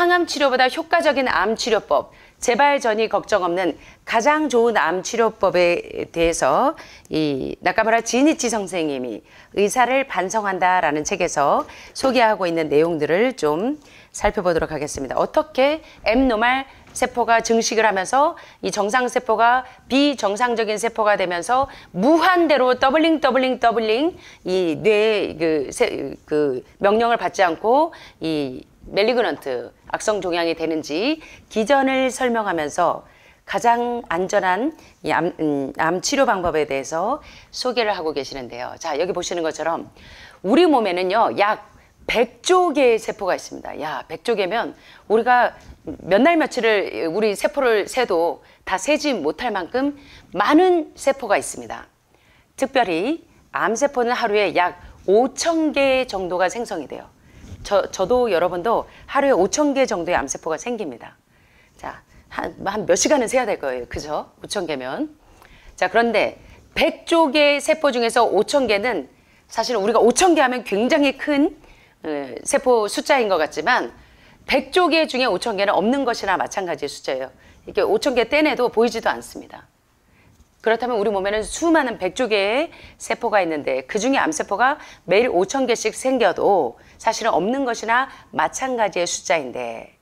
항암 치료보다 효과적인 암 치료법, 재발 전이 걱정 없는 가장 좋은 암 치료법에 대해서 이 나카무라 지니치 선생님이 의사를 반성한다라는 책에서 소개하고 있는 내용들을 좀 살펴보도록 하겠습니다. 어떻게 앱노말 세포가 증식을 하면서 이 정상 세포가 비정상적인 세포가 되면서 무한대로 더블링 이 뇌의 그 명령을 받지 않고 이 멜리그넌트 악성 종양이 되는지 기전을 설명하면서 가장 안전한 이 암 치료 방법에 대해서 소개를 하고 계시는데요. 자, 여기 보시는 것처럼 우리 몸에는요, 약 100조 개의 세포가 있습니다. 야, 100조 개면 우리가 몇 날 며칠을 우리 세포를 세도 다 세지 못할 만큼 많은 세포가 있습니다. 특별히 암세포는 하루에 약 5,000개 정도가 생성이 돼요. 저도 여러분도 하루에 5,000개 정도의 암세포가 생깁니다. 자, 한 몇 시간은 세야 될 거예요. 그죠? 5,000개면. 자, 그런데 100조 개의 세포 중에서 5,000개는 사실 우리가 5,000개 하면 굉장히 큰 세포 숫자인 것 같지만 100조 개 중에 5,000개는 없는 것이나 마찬가지의 숫자예요. 이게 5,000개 떼내도 보이지도 않습니다. 그렇다면 우리 몸에는 수많은 100조 개의 세포가 있는데 그 중에 암세포가 매일 5,000개씩 생겨도 사실은 없는 것이나 마찬가지의 숫자인데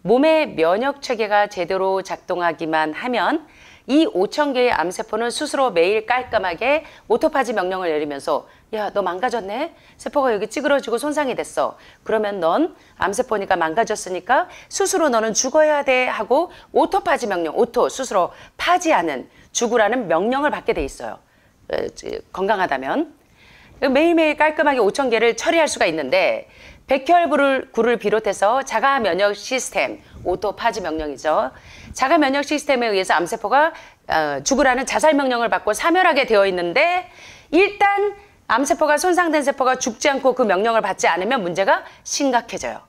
몸의 면역체계가 제대로 작동하기만 하면 이 5,000개의 암세포는 스스로 매일 깔끔하게 오토파지 명령을 내리면서 야, 너 망가졌네? 세포가 여기 찌그러지고 손상이 됐어. 그러면 넌 암세포니까 망가졌으니까 스스로 너는 죽어야 돼 하고 오토파지 명령, 스스로 파지하는 죽으라는 명령을 받게 돼 있어요. 건강하다면. 매일매일 깔끔하게 5,000개를 처리할 수가 있는데 백혈구를 비롯해서 자가 면역 시스템, 오토파지 명령이죠. 자가 면역 시스템에 의해서 암세포가 죽으라는 자살 명령을 받고 사멸하게 되어 있는데 일단 암세포가 손상된 세포가 죽지 않고 그 명령을 받지 않으면 문제가 심각해져요.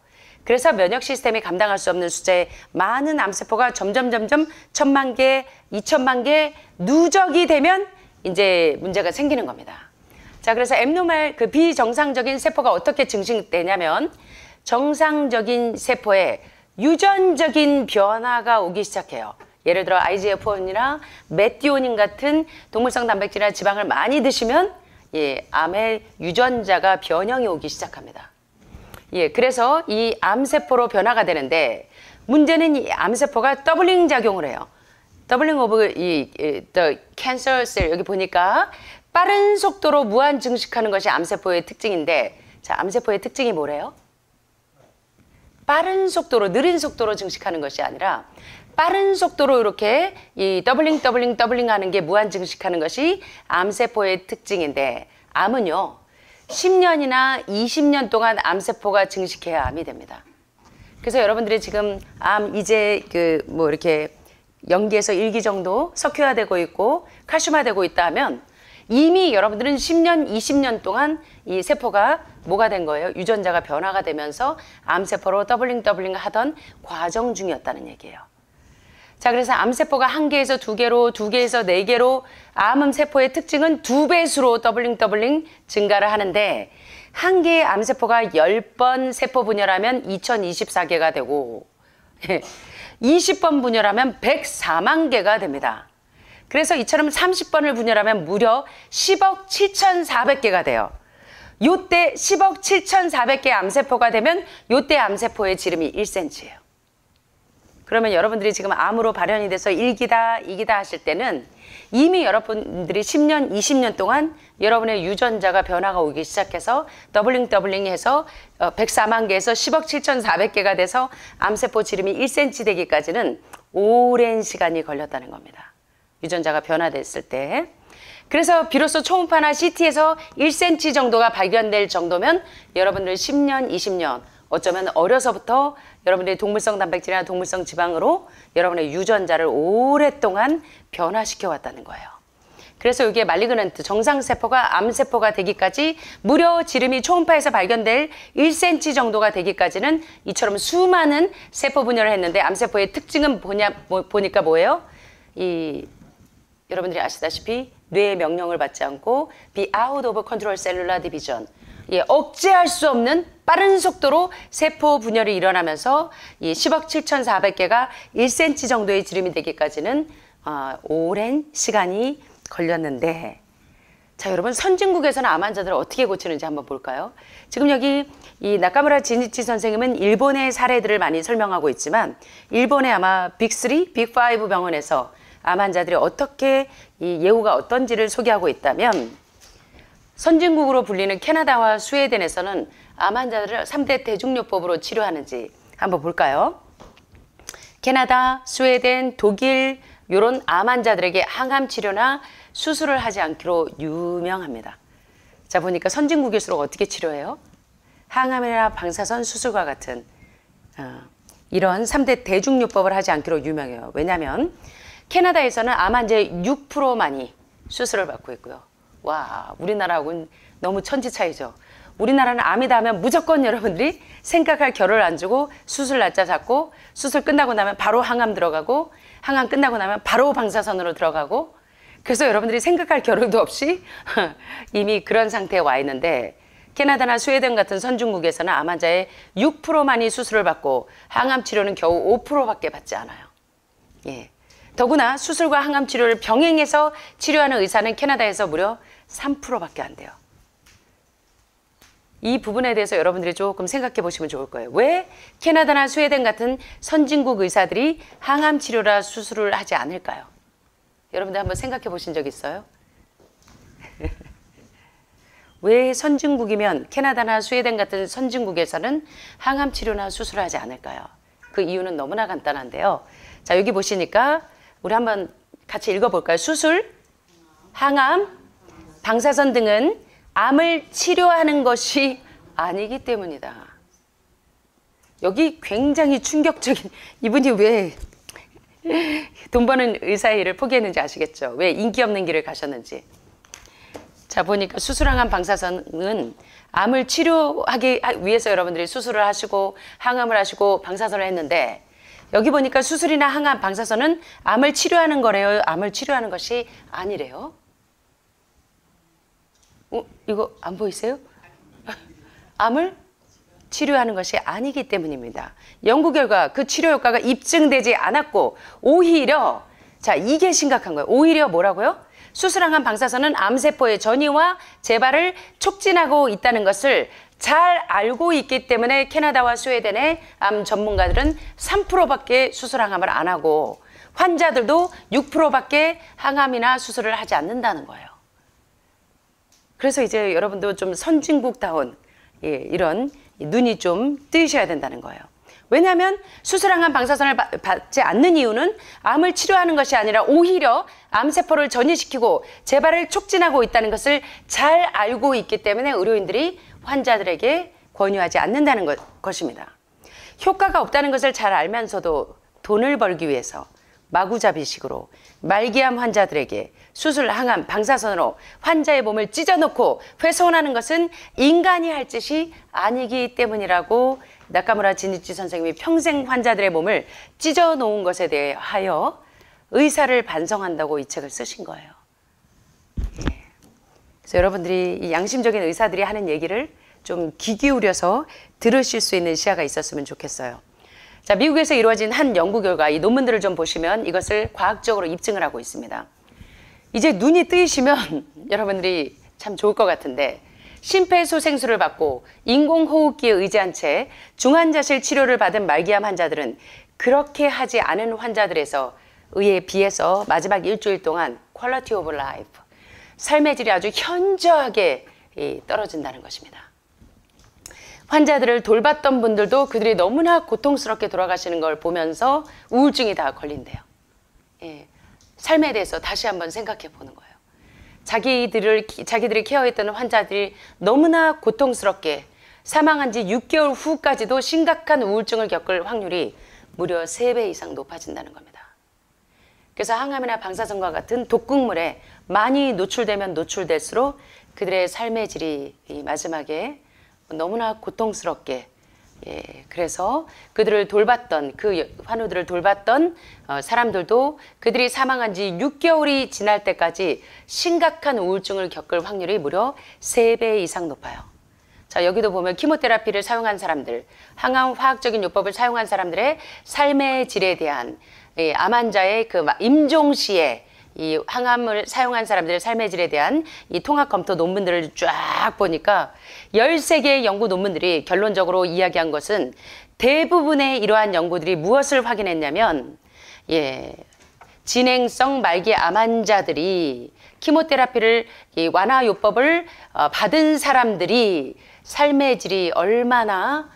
그래서 면역 시스템이 감당할 수 없는 숫자의 많은 암세포가 점점 1,000만 개, 2,000만 개 누적이 되면 이제 문제가 생기는 겁니다. 자, 그래서 앱노말 그 비정상적인 세포가 어떻게 증식되냐면 정상적인 세포에 유전적인 변화가 오기 시작해요. 예를 들어 IGF-1이나 메티오닌 같은 동물성 단백질이나 지방을 많이 드시면 암의 유전자가 변형이 오기 시작합니다. 그래서 이 암세포로 변화가 되는데 문제는 이 암세포가 더블링 작용을 해요. 더블링 오브 the cancer cell 여기 보니까 빠른 속도로 무한 증식하는 것이 암세포의 특징인데 자, 암세포의 특징이 뭐래요? 빠른 속도로, 느린 속도로 증식하는 것이 아니라 빠른 속도로 이렇게 이 더블링 하는 게 무한 증식하는 것이 암세포의 특징인데 암은요 10년이나 20년 동안 암세포가 증식해야 암이 됩니다. 그래서 여러분들이 지금 암 이제 이렇게 0기에서 1기 정도 석회화되고 있고 칼슘화되고 있다 하면 이미 여러분들은 10년, 20년 동안 이 세포가 뭐가 된 거예요? 유전자가 변화가 되면서 암세포로 더블링 하던 과정 중이었다는 얘기예요. 자, 그래서 암세포가 1개에서 2개로, 2개에서 4개로 암세포의 특징은 2배수로 더블링 증가를 하는데 1개의 암세포가 10번 세포 분열하면 2024개가 되고 20번 분열하면 104만 개가 됩니다. 그래서 이처럼 30번을 분열하면 무려 10억 7,400개가 돼요. 요때 10억 7,400개 암세포가 되면 요때 암세포의 지름이 1cm예요. 그러면 여러분들이 지금 암으로 발현이 돼서 1기다, 2기다 하실 때는 이미 여러분들이 10년, 20년 동안 여러분의 유전자가 변화가 오기 시작해서 더블링 해서 104만 개에서 10억 7,400개가 돼서 암세포 지름이 1cm 되기까지는 오랜 시간이 걸렸다는 겁니다. 유전자가 변화됐을 때. 그래서 비로소 초음파나 CT에서 1cm 정도가 발견될 정도면 여러분들 10년, 20년 어쩌면 어려서부터 여러분들이 동물성 단백질이나 동물성 지방으로 여러분의 유전자를 오랫동안 변화시켜 왔다는 거예요. 그래서 이게 말리그넌트 정상세포가 암세포가 되기까지 무려 지름이 초음파에서 발견될 1cm 정도가 되기까지는 이처럼 수많은 세포 분열을 했는데 암세포의 특징은 보니까 뭐예요? 여러분들이 아시다시피 뇌의 명령을 받지 않고 be out of control cellular division. 억제할 수 없는 빠른 속도로 세포 분열이 일어나면서 이 10억 7,400개가 1cm 정도의 지름이 되기까지는 오랜 시간이 걸렸는데, 자, 여러분, 선진국에서는 암 환자들을 어떻게 고치는지 한번 볼까요? 지금 여기 이 나카무라 지니치 선생님은 일본의 사례들을 많이 설명하고 있지만, 일본의 아마 빅3, 빅5 병원에서 암 환자들이 어떻게 이 예후가 어떤지를 소개하고 있다면, 선진국으로 불리는 캐나다와 스웨덴에서는 암 환자들을 3대 대중요법으로 치료하는지 한번 볼까요? 캐나다, 스웨덴, 독일, 이런 암 환자들에게 항암 치료나 수술을 하지 않기로 유명합니다. 자, 보니까 선진국일수록 어떻게 치료해요? 항암이나 방사선 수술과 같은 이런 3대 대중요법을 하지 않기로 유명해요. 왜냐하면 캐나다에서는 암 환자의 6%만이 수술을 받고 있고요. 와, 우리나라하고는 너무 천지 차이죠. 우리나라는 암이다 하면 무조건 여러분들이 생각할 겨를 안 주고 수술 날짜 잡고, 수술 끝나고 나면 바로 항암 들어가고, 항암 끝나고 나면 바로 방사선으로 들어가고, 그래서 여러분들이 생각할 겨를도 없이 이미 그런 상태에 와 있는데, 캐나다나 스웨덴 같은 선진국에서는 암 환자의 6%만이 수술을 받고 항암 치료는 겨우 5%밖에 받지 않아요. 예. 더구나 수술과 항암 치료를 병행해서 치료하는 의사는 캐나다에서 무려 3%밖에 안 돼요. 이 부분에 대해서 여러분들이 조금 생각해 보시면 좋을 거예요. 왜 캐나다나 스웨덴 같은 선진국 의사들이 항암 치료라 수술을 하지 않을까요? 여러분들 한번 생각해 보신 적 있어요? 왜 선진국이면 캐나다나 스웨덴 같은 선진국에서는 항암 치료나 수술을 하지 않을까요? 그 이유는 너무나 간단한데요. 자, 여기 보시니까 우리 한번 같이 읽어볼까요? 수술, 항암, 방사선 등은 암을 치료하는 것이 아니기 때문이다. 여기 굉장히 충격적인, 이분이 왜 돈 버는 의사의 일을 포기했는지 아시겠죠? 왜 인기 없는 길을 가셨는지. 자, 보니까 수술, 항암, 방사선은 암을 치료하기 위해서 여러분들이 수술을 하시고 항암을 하시고 방사선을 했는데, 여기 보니까 수술이나 항암, 방사선은 암을 치료하는 거래요? 암을 치료하는 것이 아니래요? 이거 안 보이세요? 암을 치료하는 것이 아니기 때문입니다. 연구 결과 그 치료 효과가 입증되지 않았고, 오히려, 자, 이게 심각한 거예요. 오히려 뭐라고요? 수술, 항암, 방사선은 암세포의 전이와 재발을 촉진하고 있다는 것을 잘 알고 있기 때문에 캐나다와 스웨덴의 암 전문가들은 3%밖에 수술, 항암을 안 하고, 환자들도 6%밖에 항암이나 수술을 하지 않는다는 거예요. 그래서 이제 여러분도 좀 선진국다운 이런 눈이 좀 뜨이셔야 된다는 거예요. 왜냐하면 수술, 항암, 방사선을 받지 않는 이유는 암을 치료하는 것이 아니라 오히려 암세포를 전이시키고 재발을 촉진하고 있다는 것을 잘 알고 있기 때문에 의료인들이 환자들에게 권유하지 않는다는 것입니다. 효과가 없다는 것을 잘 알면서도 돈을 벌기 위해서 마구잡이식으로 말기암 환자들에게 수술, 항암, 방사선으로 환자의 몸을 찢어놓고 훼손하는 것은 인간이 할 짓이 아니기 때문이라고 나카무라 지니치 선생님이 평생 환자들의 몸을 찢어놓은 것에 대하여 의사를 반성한다고 이 책을 쓰신 거예요. 그래서 여러분들이 이 양심적인 의사들이 하는 얘기를 좀 귀 기울여서 들으실 수 있는 시야가 있었으면 좋겠어요. 자, 미국에서 이루어진 한 연구 결과, 이 논문들을 좀 보시면 이것을 과학적으로 입증을 하고 있습니다. 이제 눈이 뜨이시면 여러분들이 참 좋을 것 같은데, 심폐소생술을 받고 인공호흡기에 의지한 채 중환자실 치료를 받은 말기암 환자들은 그렇게 하지 않은 환자들에서 의에 비해서 마지막 일주일 동안 퀄리티 오브 라이프, 삶의 질이 아주 현저하게 떨어진다는 것입니다. 환자들을 돌봤던 분들도 그들이 너무나 고통스럽게 돌아가시는 걸 보면서 우울증이 다 걸린대요. 예, 삶에 대해서 다시 한번 생각해 보는 거예요. 자기들이 케어했던 환자들이 너무나 고통스럽게 사망한 지 6개월 후까지도 심각한 우울증을 겪을 확률이 무려 3배 이상 높아진다는 겁니다. 그래서 항암이나 방사선과 같은 독극물에 많이 노출되면 노출될수록 그들의 삶의 질이 마지막에 너무나 고통스럽게, 그래서 그들을 돌봤던, 그 환우들을 돌봤던 사람들도 그들이 사망한 지 6개월이 지날 때까지 심각한 우울증을 겪을 확률이 무려 3배 이상 높아요. 자, 자, 여기도 보면 키모테라피를 사용한 사람들, 항암 화학적인 요법을 사용한 사람들의 삶의 질에 대한 암 환자의 그 임종시에 이 항암을 사용한 사람들의 삶의 질에 대한 이 통합 검토 논문들을 쫙 보니까 13개의 연구 논문들이 결론적으로 이야기한 것은 대부분의 이러한 연구들이 무엇을 확인했냐면 진행성 말기 암 환자들이 키모테라피를 완화 요법을 받은 사람들이 삶의 질이 얼마나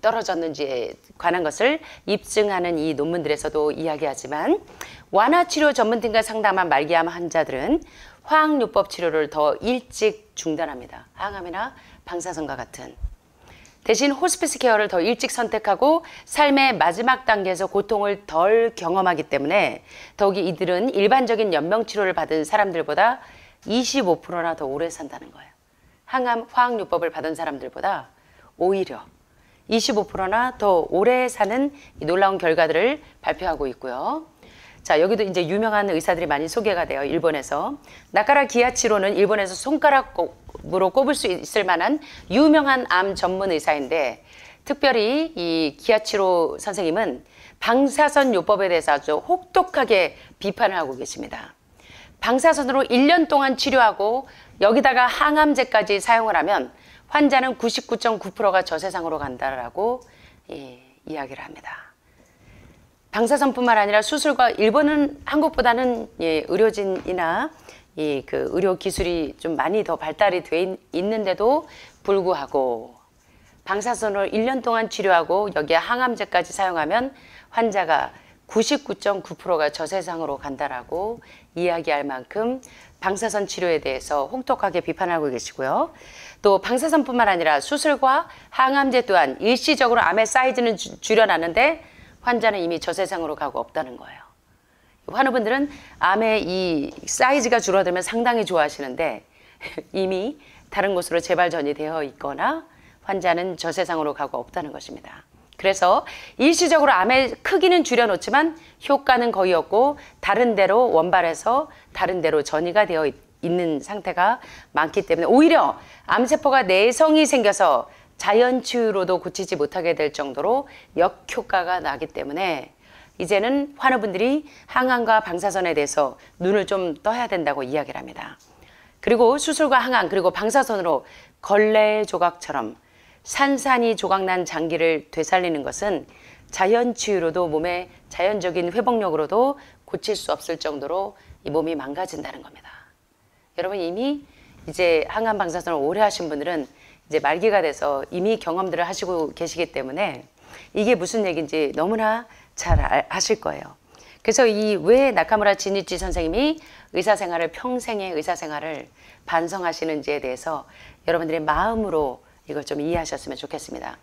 떨어졌는지에 관한 것을 입증하는 이 논문들에서도 이야기하지만 완화치료 전문팀과 상담한 말기암 환자들은 화학요법 치료를 더 일찍 중단합니다. 항암이나 방사선과 같은. 대신 호스피스 케어를 더 일찍 선택하고 삶의 마지막 단계에서 고통을 덜 경험하기 때문에 더욱이 이들은 일반적인 연명치료를 받은 사람들보다 25%나 더 오래 산다는 거예요. 항암 화학요법을 받은 사람들보다 오히려 25%나 더 오래 사는 이 놀라운 결과들을 발표하고 있고요. 자, 여기도 이제 유명한 의사들이 많이 소개가 돼요. 일본에서. 나카라 기아치로는 일본에서 손가락으로 꼽을 수 있을 만한 유명한 암 전문 의사인데, 특별히 이 기아치로 선생님은 방사선 요법에 대해서 아주 혹독하게 비판을 하고 계십니다. 방사선으로 1년 동안 치료하고 여기다가 항암제까지 사용을 하면 환자는 99.9%가 저세상으로 간다라고 이야기를 합니다. 방사선뿐만 아니라 수술과 일본은 한국보다는 의료진이나 그 의료 기술이 좀 많이 더 발달이 돼 있는데도 불구하고 방사선을 1년 동안 치료하고 여기에 항암제까지 사용하면 환자가 99.9%가 저세상으로 간다라고 이야기할 만큼 방사선 치료에 대해서 혹독하게 비판하고 계시고요. 또 방사선뿐만 아니라 수술과 항암제 또한 일시적으로 암의 사이즈는 줄여놨는데 환자는 이미 저세상으로 가고 없다는 거예요. 환우분들은 암의 이 사이즈가 줄어들면 상당히 좋아하시는데 이미 다른 곳으로 재발전이 되어 있거나 환자는 저세상으로 가고 없다는 것입니다. 그래서 일시적으로 암의 크기는 줄여놓지만 효과는 거의 없고 다른 데로 원발해서 다른 데로 전이가 되어 있는 상태가 많기 때문에 오히려 암세포가 내성이 생겨서 자연치유로도 고치지 못하게 될 정도로 역효과가 나기 때문에 이제는 환우분들이 항암과 방사선에 대해서 눈을 좀 떠야 된다고 이야기를 합니다. 그리고 수술과 항암 그리고 방사선으로 걸레 조각처럼 산산이 조각난 장기를 되살리는 것은 자연치유로도 몸의 자연적인 회복력으로도 고칠 수 없을 정도로 이 몸이 망가진다는 겁니다. 여러분 이미 이제 항암 방사선을 오래 하신 분들은 이제 말기가 돼서 이미 경험들을 하시고 계시기 때문에 이게 무슨 얘기인지 너무나 잘 아실 거예요. 그래서 이 왜 나카무라 진이치 선생님이 의사생활을 평생의 의사생활을 반성하시는지에 대해서 여러분들의 마음으로 이걸 좀 이해하셨으면 좋겠습니다.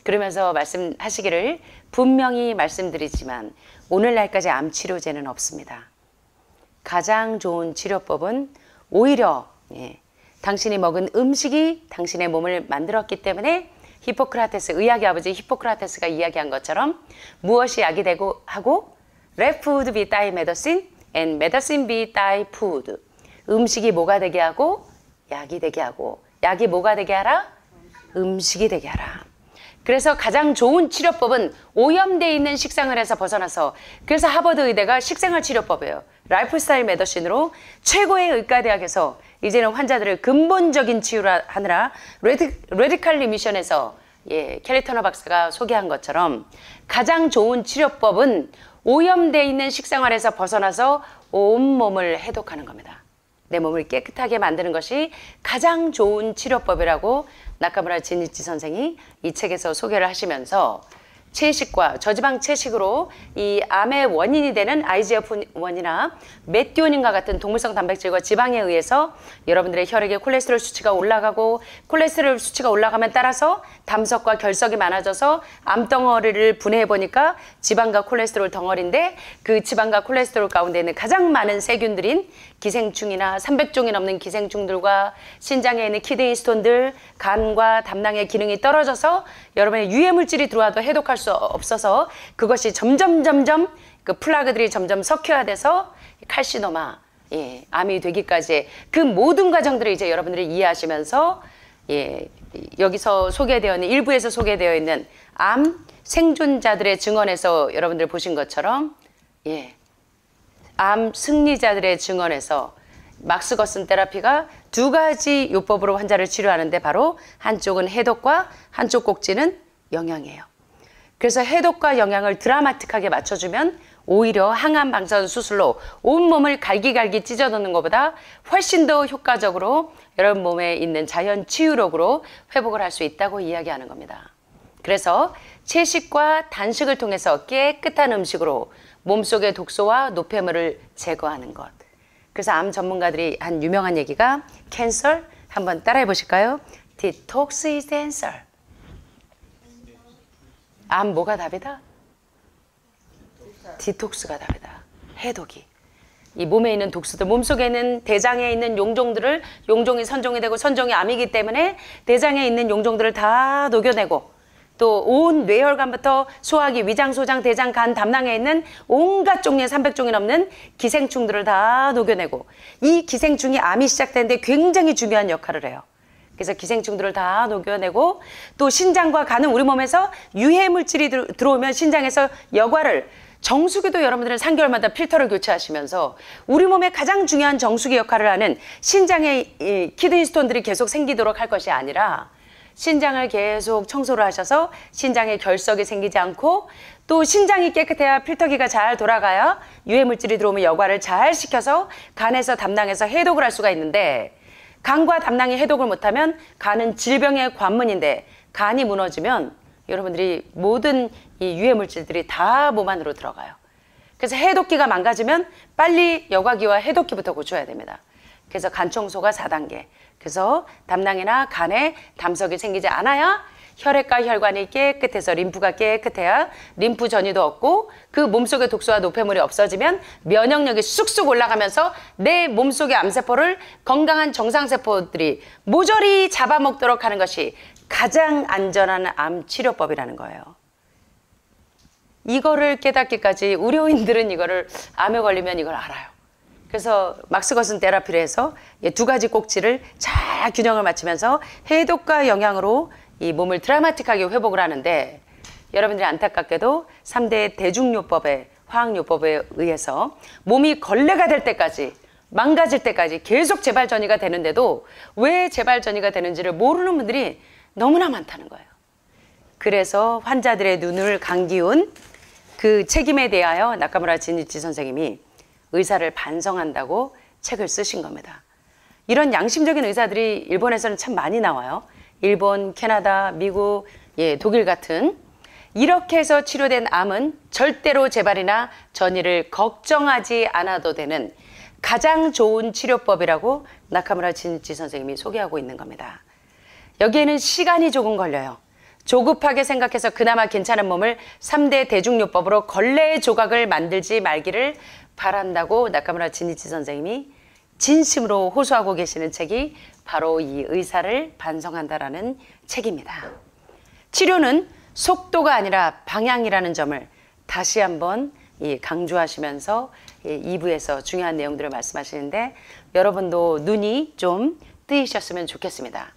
그러면서 말씀하시기를 분명히 말씀드리지만 오늘날까지 암치료제는 없습니다. 가장 좋은 치료법은 오히려 당신이 먹은 음식이 당신의 몸을 만들었기 때문에 히포크라테스, 의학의 아버지 히포크라테스가 이야기한 것처럼 무엇이 약이 되고 하고 Let food be thy medicine and medicine be thy food. 음식이 뭐가 되게 하고 약이 되게 하고 약이 뭐가 되게 하라? 음식이 되게 하라. 그래서 가장 좋은 치료법은 오염되어 있는 식생활에서 벗어나서 그래서 하버드 의대가 식생활 치료법이에요. 라이프스타일 메더신으로 최고의 의과대학에서 이제는 환자들을 근본적인 치유를 하느라 레디칼 리미션에서 켈리 터너 박사가 소개한 것처럼 가장 좋은 치료법은 오염되어 있는 식생활에서 벗어나서 온몸을 해독하는 겁니다. 내 몸을 깨끗하게 만드는 것이 가장 좋은 치료법이라고 나카무라 진이치 선생이 이 책에서 소개를 하시면서 채식과 저지방 채식으로 이 암의 원인이 되는 IGF-1이나 메티오닌과 같은 동물성 단백질과 지방에 의해서 여러분들의 혈액의 콜레스테롤 수치가 올라가고 콜레스테롤 수치가 올라가면 따라서 담석과 결석이 많아져서 암덩어리를 분해해 보니까 지방과 콜레스테롤 덩어리인데 그 지방과 콜레스테롤 가운데 있는 가장 많은 세균들인 기생충이나 300종이 넘는 기생충들과 신장에 있는 키드니 스톤들, 간과 담낭의 기능이 떨어져서 여러분의 유해물질이 들어와도 해독할 수 없어서 그것이 점점 그 플라그들이 점점 석회화돼서 칼시노마, 암이 되기까지 그 모든 과정들을 이제 여러분들이 이해하시면서 여기서 소개되어 있는 일부에서 소개되어 있는 암 생존자들의 증언에서 여러분들 보신 것처럼 암 승리자들의 증언에서 막스 거슨 테라피가 두 가지 요법으로 환자를 치료하는데 바로 한쪽은 해독과 한쪽 꼭지는 영양이에요. 그래서 해독과 영양을 드라마틱하게 맞춰주면 오히려 항암 방사선 수술로 온몸을 갈기갈기 찢어놓는 것보다 훨씬 더 효과적으로 여러분 몸에 있는 자연 치유력으로 회복을 할 수 있다고 이야기하는 겁니다. 그래서 채식과 단식을 통해서 깨끗한 음식으로 몸속의 독소와 노폐물을 제거하는 것. 그래서 암 전문가들이 한 유명한 얘기가 캔서, 한번 따라해 보실까요? Detox is the answer. 암 뭐가 답이다? 디톡스가 답이다. 해독이. 이 몸에 있는 독소들, 몸속에 있는 대장에 있는 용종들을, 용종이 선종이 되고 선종이 암이기 때문에 대장에 있는 용종들을 다 녹여내고 또 온 뇌혈관부터 소화기, 위장, 소장, 대장, 간, 담낭에 있는 온갖 종류의 300종이 넘는 기생충들을 다 녹여내고 이 기생충이 암이 시작되는데 굉장히 중요한 역할을 해요. 그래서 기생충들을 다 녹여내고 또 신장과 간은 우리 몸에서 유해 물질이 들어오면 신장에서 여과를 정수기도 여러분들은 3개월마다 필터를 교체하시면서 우리 몸에 가장 중요한 정수기 역할을 하는 신장의 키드니 스톤들이 계속 생기도록 할 것이 아니라 신장을 계속 청소를 하셔서 신장에 결석이 생기지 않고 또 신장이 깨끗해야 필터기가 잘 돌아가야 유해 물질이 들어오면 여과를 잘 시켜서 간에서 담낭에서 해독을 할 수가 있는데 간과 담낭이 해독을 못하면 간은 질병의 관문인데 간이 무너지면 여러분들이 모든 이 유해 물질들이 다 몸 안으로 들어가요. 그래서 해독기가 망가지면 빨리 여과기와 해독기부터 고쳐야 됩니다. 그래서 간 청소가 4단계. 그래서 담낭이나 간에 담석이 생기지 않아야 혈액과 혈관이 깨끗해서 림프가 깨끗해야 림프 전이도 없고 그 몸속의 독소와 노폐물이 없어지면 면역력이 쑥쑥 올라가면서 내 몸속의 암세포를 건강한 정상세포들이 모조리 잡아먹도록 하는 것이 가장 안전한 암 치료법이라는 거예요. 이거를 깨닫기까지 의료인들은 이거를 암에 걸리면 이걸 알아요. 그래서 막스 거슨 테라피를 해서 두 가지 꼭지를 잘 균형을 맞추면서 해독과 영양으로 이 몸을 드라마틱하게 회복을 하는데 여러분들이 안타깝게도 3대 대중요법의 화학요법에 의해서 몸이 걸레가 될 때까지 망가질 때까지 계속 재발전이가 되는데도 왜 재발전이가 되는지를 모르는 분들이 너무나 많다는 거예요. 그래서 환자들의 눈을 감기운 그 책임에 대하여 나카무라 진이치 선생님이 의사를 반성한다고 책을 쓰신 겁니다. 이런 양심적인 의사들이 일본에서는 참 많이 나와요. 일본, 캐나다, 미국, 독일 같은 이렇게 해서 치료된 암은 절대로 재발이나 전이를 걱정하지 않아도 되는 가장 좋은 치료법이라고 나카무라 진이치 선생님이 소개하고 있는 겁니다. 여기에는 시간이 조금 걸려요. 조급하게 생각해서 그나마 괜찮은 몸을 3대 대중요법으로 걸레의 조각을 만들지 말기를 바란다고 나카무라 진이치 선생님이 진심으로 호소하고 계시는 책이 바로 이 의사를 반성한다라는 책입니다. 치료는 속도가 아니라 방향이라는 점을 다시 한번 강조하시면서 2부에서 중요한 내용들을 말씀하시는데 여러분도 눈이 좀 뜨이셨으면 좋겠습니다.